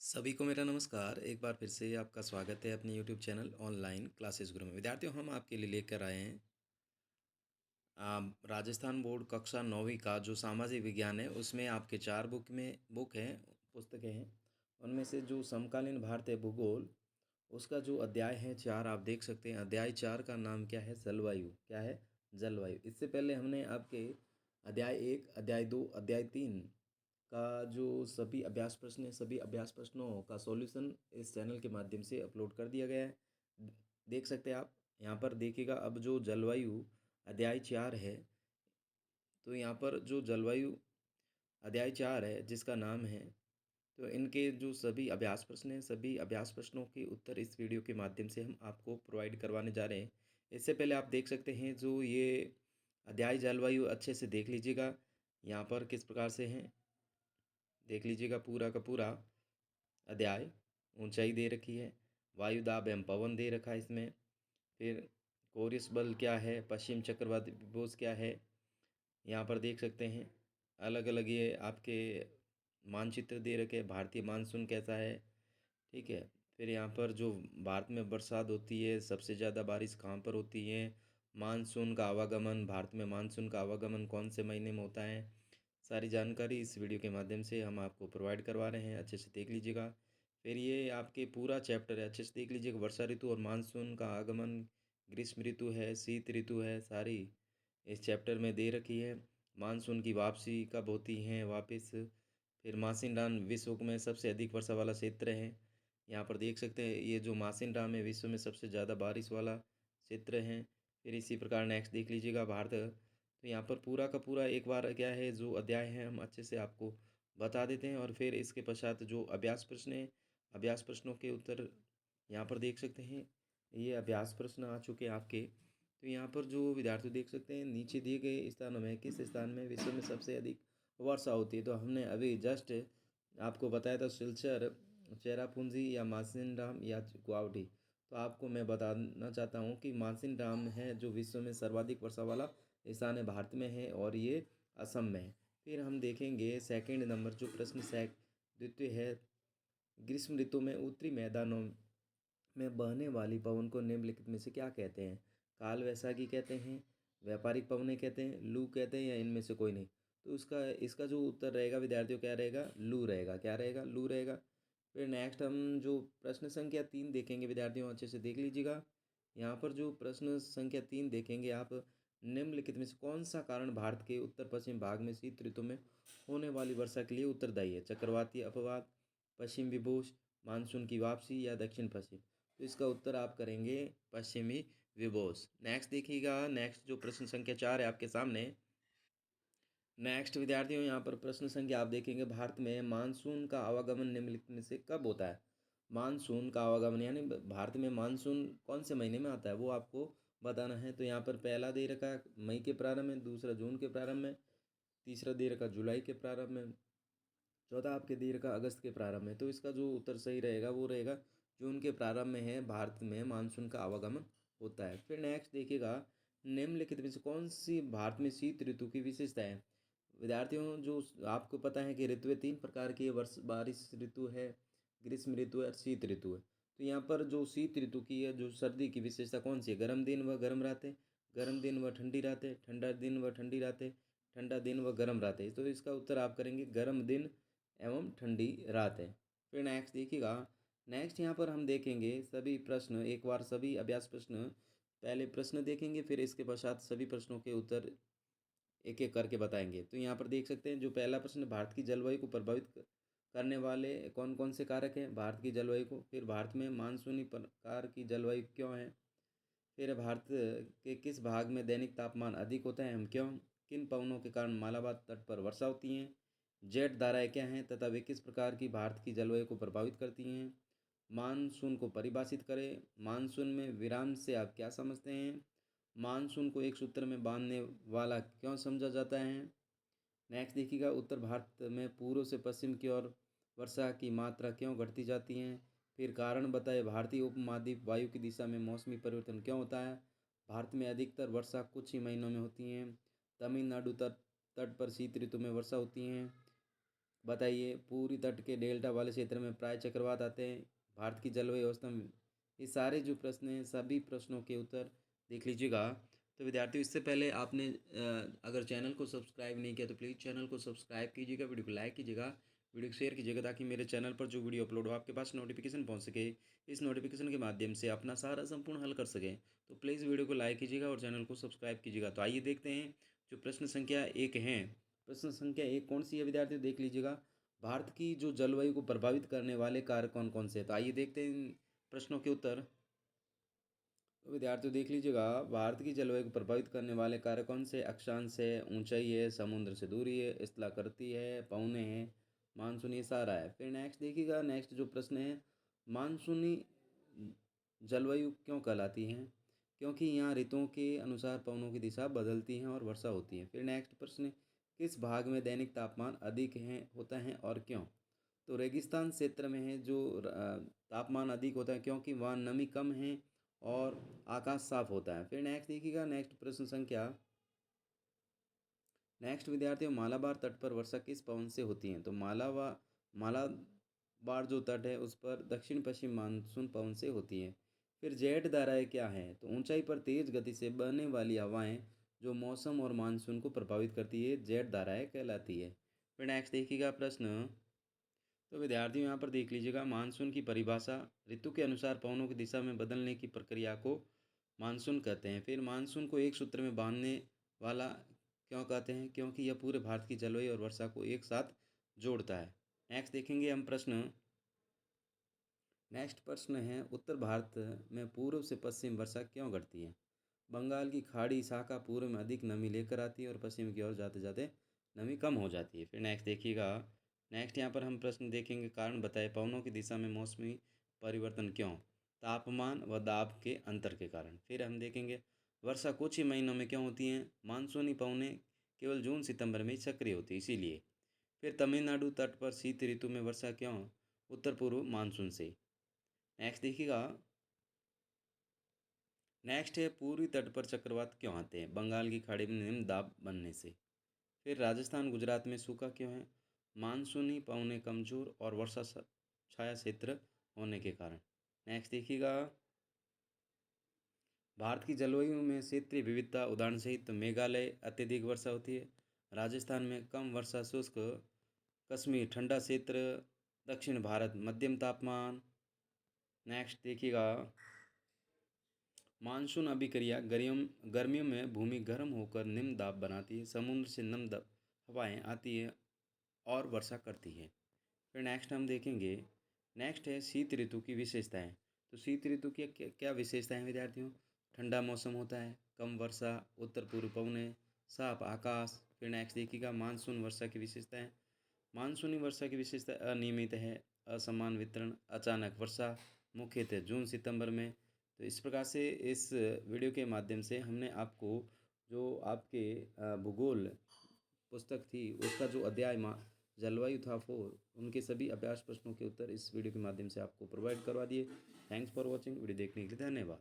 सभी को मेरा नमस्कार। एक बार फिर से आपका स्वागत है अपने यूट्यूब चैनल ऑनलाइन क्लासेस गुरु में। विद्यार्थियों, हम आपके लिए लेकर आए हैं राजस्थान बोर्ड कक्षा 9वीं का जो सामाजिक विज्ञान है उसमें आपके 4 बुक हैं, पुस्तकें हैं। उनमें से जो समकालीन भारतीय भूगोल उसका जो अध्याय है 4 आप देख सकते हैं। अध्याय 4 का नाम क्या है? जलवायु। क्या है? जलवायु। इससे पहले हमने आपके अध्याय 1, अध्याय 2, अध्याय 3 का जो सभी अभ्यास प्रश्न है, सभी अभ्यास प्रश्नों का सॉल्यूशन इस चैनल के माध्यम से अपलोड कर दिया गया है। देख सकते हैं आप। यहाँ पर देखिएगा, अब जो जलवायु अध्याय 4 है, तो यहाँ पर जो जलवायु अध्याय 4 है जिसका नाम है, तो इनके जो सभी अभ्यास प्रश्न हैं, सभी अभ्यास प्रश्नों के उत्तर इस वीडियो के माध्यम से हम आपको प्रोवाइड करवाने जा रहे हैं। इससे पहले आप देख सकते हैं जो ये अध्याय जलवायु अच्छे से देख लीजिएगा, यहाँ पर किस प्रकार से हैं देख लीजिएगा। पूरा का पूरा अध्याय, ऊंचाई दे रखी है, वायु दाब एवं पवन दे रखा है इसमें। फिर कोरिस बल क्या है, पश्चिम चक्रवात विभोज क्या है, यहाँ पर देख सकते हैं। अलग अलग ये आपके मानचित्र दे रखे हैं, भारतीय मानसून कैसा है, ठीक है। फिर यहाँ पर जो भारत में बरसात होती है, सबसे ज़्यादा बारिश कहाँ पर होती है, मानसून का आवागमन, भारत में मानसून का आवागमन कौन से महीने में होता है, सारी जानकारी इस वीडियो के माध्यम से हम आपको प्रोवाइड करवा रहे हैं। अच्छे से देख लीजिएगा। फिर ये आपके पूरा चैप्टर है, अच्छे से देख लीजिएगा। वर्षा ऋतु और मानसून का आगमन, ग्रीष्म ऋतु है, शीत ऋतु है, सारी इस चैप्टर में दे रखी है। मानसून की वापसी कब होती है वापस। फिर मासिनराम विश्व में सबसे अधिक वर्षा वाला क्षेत्र है, यहाँ पर देख सकते हैं। ये जो मासिनराम है विश्व में सबसे ज़्यादा बारिश वाला क्षेत्र है। फिर इसी प्रकार नेक्स्ट देख लीजिएगा भारत। तो यहाँ पर पूरा का पूरा एक बार क्या है जो अध्याय है हम अच्छे से आपको बता देते हैं। और फिर इसके पश्चात जो अभ्यास प्रश्न है, अभ्यास प्रश्नों के उत्तर यहाँ पर देख सकते हैं। ये अभ्यास प्रश्न आ चुके हैं आपके। तो यहाँ पर जो विद्यार्थी देख सकते हैं, नीचे दिए गए स्थानों में किस स्थान में विश्व में सबसे अधिक वर्षा होती है। तो हमने अभी जस्ट आपको बताया था सिलचर, चेरापूंजी या मासिनराम या गुवाहाटी। तो आपको मैं बताना चाहता हूँ कि मासिनराम है जो विश्व में सर्वाधिक वर्षा वाला स्थान है, भारत में है, और ये असम में है। फिर हम देखेंगे सेकंड नंबर जो प्रश्न द्वितीय है, ग्रीष्म ऋतु में उत्तरी मैदानों में बहने वाली पवन को निम्नलिखित में से क्या कहते हैं? काल वैशाखी कहते हैं, व्यापारिक पवनें कहते हैं, लू कहते हैं, या इनमें से कोई नहीं। तो इसका जो उत्तर रहेगा विद्यार्थियों क्या रहेगा? लू रहेगा। क्या रहेगा? लू रहेगा। फिर नेक्स्ट हम जो प्रश्न संख्या 3 देखेंगे विद्यार्थियों, अच्छे से देख लीजिएगा। यहाँ पर जो प्रश्न संख्या 3 देखेंगे आप, निम्नलिखित में से कौन सा कारण भारत के उत्तर पश्चिम भाग में शीत ऋतु में होने वाली वर्षा के लिए उत्तरदायी है? चक्रवाती अपवाद, पश्चिम विभूष, मानसून की वापसी, या दक्षिण पश्चिम। तो इसका उत्तर आप करेंगे पश्चिमी विभूष। नेक्स्ट देखिएगा, नेक्स्ट जो प्रश्न संख्या 4 है आपके सामने। नेक्स्ट विद्यार्थियों, यहाँ पर प्रश्न संख्या आप देखेंगे, भारत में मानसून का आवागमन निम्नलिखित में से कब होता है? मानसून का आवागमन यानी भारत में मानसून कौन से महीने में आता है वो आपको बताना है। तो यहाँ पर पहला दे रखा है मई के प्रारंभ में, दूसरा जून के प्रारंभ में, तीसरा दे रखा जुलाई के प्रारंभ में, चौथा आपके दे रखा अगस्त के प्रारंभ में। तो इसका जो उत्तर सही रहेगा वो रहेगा जून के प्रारंभ में है भारत में मानसून का आवागमन होता है। फिर नेक्स्ट देखिएगा, निम्नलिखित में से कौन सी भारत में शीत ऋतु की विशेषता है? विद्यार्थियों, जो आपको पता है कि ऋतुएं 3 प्रकार की है, वर्ष बारिश ऋतु है, ग्रीष्म ऋतु है और शीत ऋतु है। तो यहाँ पर जो शीत ऋतु की है, जो सर्दी की विशेषता कौन सी है? गर्म दिन व गर्म रातें, गर्म दिन व ठंडी रातें, ठंडा दिन व ठंडी रातें, ठंडा दिन व गर्म रातें। तो इसका उत्तर आप करेंगे गर्म दिन एवं ठंडी रातें। फिर नेक्स्ट देखिएगा, नेक्स्ट यहाँ पर हम देखेंगे सभी प्रश्न, एक बार सभी अभ्यास प्रश्न, पहले प्रश्न देखेंगे फिर इसके पश्चात सभी प्रश्नों के उत्तर एक एक करके बताएंगे। तो यहाँ पर देख सकते हैं जो पहला प्रश्न, भारत की जलवायु को प्रभावित करने वाले कौन कौन से कारक हैं भारत की जलवायु को। फिर भारत में मानसूनी प्रकार की जलवायु क्यों है। फिर भारत के किस भाग में दैनिक तापमान अधिक होता है एवं क्यों। किन पवनों के कारण मालाबार तट पर वर्षा होती है। जेट धाराएं क्या हैं तथा वे किस प्रकार की भारत की जलवायु को प्रभावित करती हैं। मानसून को परिभाषित करें। मानसून में विराम से आप क्या समझते हैं। मानसून को एक सूत्र में बांधने वाला क्यों समझा जाता है। नेक्स्ट देखिएगा, उत्तर भारत में पूर्व से पश्चिम की ओर वर्षा की मात्रा क्यों घटती जाती है। फिर कारण बताए, भारतीय उपमहाद्वीप वायु की दिशा में मौसमी परिवर्तन क्यों होता है। भारत में अधिकतर वर्षा कुछ ही महीनों में होती है। तमिलनाडु तट तट पर शीत ऋतु में वर्षा होती है। बताइए। पूरी तट के डेल्टा वाले क्षेत्र में प्राय चक्रवात आते हैं। भारत की जलवायु अवस्था में ये सारे जो प्रश्न हैं सभी प्रश्नों के उत्तर देख लीजिएगा। तो विद्यार्थियों, इससे पहले आपने अगर चैनल को सब्सक्राइब नहीं किया तो प्लीज़ चैनल को सब्सक्राइब कीजिएगा, वीडियो को लाइक कीजिएगा, वीडियो को शेयर कीजिएगा, ताकि मेरे चैनल पर जो वीडियो अपलोड हो आपके पास नोटिफिकेशन पहुंच सके। इस नोटिफिकेशन के माध्यम से अपना सारा संपूर्ण हल कर सकें। तो प्लीज़ वीडियो को लाइक कीजिएगा और चैनल को सब्सक्राइब कीजिएगा। तो आइए देखते हैं जो प्रश्न संख्या 1 है। प्रश्न संख्या 1 कौन सी है विद्यार्थियों, देख लीजिएगा। भारत की जो जलवायु को प्रभावित करने वाले कारक कौन कौन से हैं। तो आइए देखते हैं इन प्रश्नों के उत्तर। तो विद्यार्थियों देख लीजिएगा, भारत की जलवायु को प्रभावित करने वाले कारक कौन से। अक्षांश है, ऊंचाई है, समुद्र से दूरी है, स्थलाकृति है, पवने हैं, मानसूनी सारा है। फिर नेक्स्ट देखिएगा, नेक्स्ट जो प्रश्न है, मानसूनी जलवायु क्यों कहलाती हैं। क्योंकि यहाँ ऋतुओं के अनुसार पवनों की दिशा बदलती हैं और वर्षा होती है। फिर नेक्स्ट प्रश्न, किस भाग में दैनिक तापमान अधिक है होता है और क्यों। तो रेगिस्तान क्षेत्र में है जो तापमान अधिक होता है, क्योंकि वहाँ नमी कम है और आकाश साफ होता है। फिर नेक्स्ट देखिएगा, नेक्स्ट प्रश्न संख्या, नेक्स्ट विद्यार्थियों, मालाबार तट पर वर्षा किस पवन से होती है। तो मालाबार जो तट है उस पर दक्षिण पश्चिम मानसून पवन से होती है। फिर जेट धाराएं क्या है। तो ऊंचाई पर तेज गति से बहने वाली हवाएं जो मौसम और मानसून को प्रभावित करती है, जेट धाराएं कहलाती है। फिर नेक्स्ट देखिएगा प्रश्न, तो विद्यार्थियों यहाँ पर देख लीजिएगा, मानसून की परिभाषा, ऋतु के अनुसार पवनों की दिशा में बदलने की प्रक्रिया को मानसून कहते हैं। फिर मानसून को एक सूत्र में बांधने वाला क्यों कहते हैं, क्योंकि यह पूरे भारत की जलवायु और वर्षा को एक साथ जोड़ता है। नेक्स्ट देखेंगे हम प्रश्न, नेक्स्ट प्रश्न है, उत्तर भारत में पूर्व से पश्चिम वर्षा क्यों घटती है। बंगाल की खाड़ी शाखा पूर्व में अधिक नमी लेकर आती है और पश्चिम की ओर जाते जाते नमी कम हो जाती है। फिर नेक्स्ट देखिएगा, नेक्स्ट यहाँ पर हम प्रश्न देखेंगे, कारण बताए, पवनों की दिशा में मौसमी परिवर्तन क्यों। तापमान व दाब के अंतर के कारण। फिर हम देखेंगे, वर्षा कुछ ही महीनों में क्यों होती है। मानसूनी पवनें केवल जून सितंबर में ही सक्रिय होती है इसीलिए। फिर तमिलनाडु तट पर शीत ऋतु में वर्षा क्यों, उत्तर पूर्व मानसून से। नेक्स्ट देखिएगा, नेक्स्ट है, पूर्वी तट पर चक्रवात क्यों आते हैं। बंगाल की खाड़ी में निम्न दाब बनने से। फिर राजस्थान गुजरात में सूखा क्यों है। मानसूनी पवनें कमजोर और वर्षा छाया क्षेत्र होने के कारण। नेक्स्ट देखिएगा, भारत की जलवायु में क्षेत्रीय विविधता, उदाहरण सहित मेघालय अत्यधिक वर्षा होती है, राजस्थान में कम वर्षा, शुष्क, कश्मीर ठंडा क्षेत्र, दक्षिण भारत मध्यम तापमान। नेक्स्ट देखिएगा, मानसून अभिक्रिया, गर्मियों में भूमि गर्म होकर निम्न दाब बनाती है, समुद्र से नम हवाएं आती है और वर्षा करती है। फिर नेक्स्ट हम देखेंगे, नेक्स्ट है शीत ऋतु की विशेषताएं। तो शीत ऋतु की क्या क्या विशेषताएं हैं विद्यार्थियों। ठंडा मौसम होता है, कम वर्षा, उत्तर पूर्व पवनें, साफ आकाश। फिर नेक्स्ट देखिएगा, मानसून वर्षा की विशेषताएं। मानसूनी वर्षा की विशेषता अनियमित है, असमान वितरण, अचानक वर्षा, मुख्यतः जून सितंबर में। तो इस प्रकार से इस वीडियो के माध्यम से हमने आपको जो आपके भूगोल पुस्तक थी उसका जो अध्याय जलवायु था 4, उनके सभी अभ्यास प्रश्नों के उत्तर इस वीडियो के माध्यम से आपको प्रोवाइड करवा दिए। Thanks for watching. वीडियो देखने के लिए धन्यवाद।